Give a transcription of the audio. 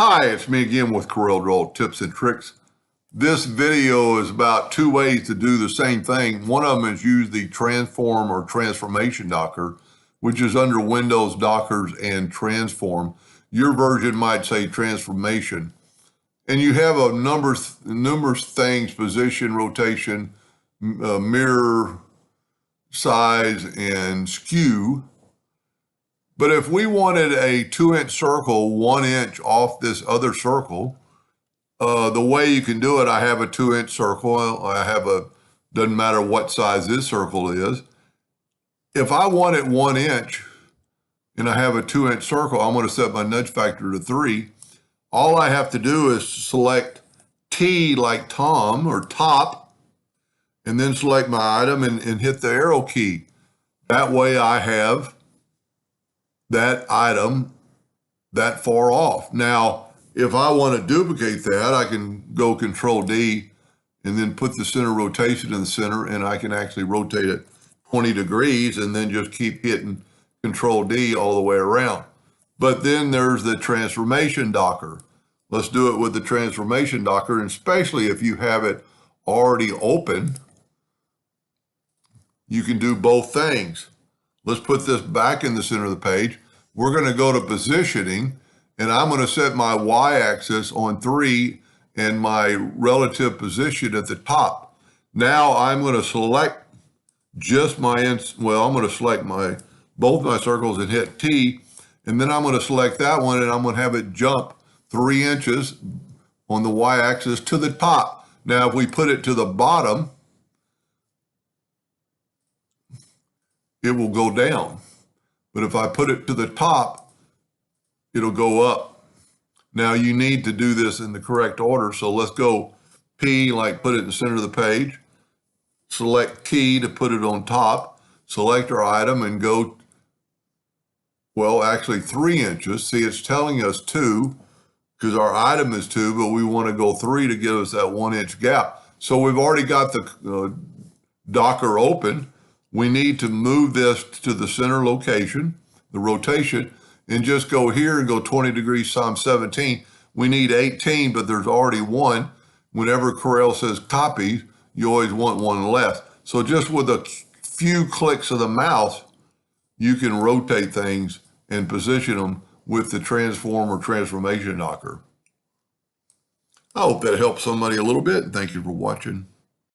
Hi, it's me again with CorelDraw tips and tricks. This video is about two ways to do the same thing. One of them is use the Transform or Transformation Docker, which is under Windows, Dockers, and Transform. Your version might say Transformation. And you have a numerous things: position, rotation, mirror, size, and skew. But if we wanted a 2-inch circle 1 inch off this other circle, the way you can do it, I have a 2-inch circle. Doesn't matter what size this circle is. If I want it 1 inch and I have a 2-inch circle, I'm going to set my nudge factor to 3. All I have to do is select T like Tom or top, and then select my item and hit the arrow key. That way I have that item that far off. Now, if I want to duplicate that, I can go Control D and then put the center rotation in the center, and I can actually rotate it 20 degrees and then just keep hitting Control D all the way around. But then there's the Transformation Docker. Let's do it with the Transformation Docker, and especially if you have it already open, you can do both things. Let's put this back in the center of the page. We're going to go to positioning, and I'm going to set my y-axis on 3 and my relative position at the top. Now I'm going to select just I'm going to select both my circles and hit T, and then I'm going to select that one, and I'm going to have it jump 3 inches on the y-axis to the top. Now, if we put it to the bottom, it will go down. But if I put it to the top, it'll go up. Now you need to do this in the correct order. So let's go P, like put it in the center of the page. Select T to put it on top. Select our item and go, actually 3 inches. See, it's telling us 2 because our item is 2, but we want to go 3 to give us that 1 inch gap. So we've already got the Docker open. We need to move this to the center location, the rotation, and just go here and go 20 degrees times 17. We need 18, but there's already 1. Whenever Corel says copy, you always want 1 less. So just with a few clicks of the mouse, you can rotate things and position them with the Transform or Transformation Docker. I hope that helps somebody a little bit. Thank you for watching.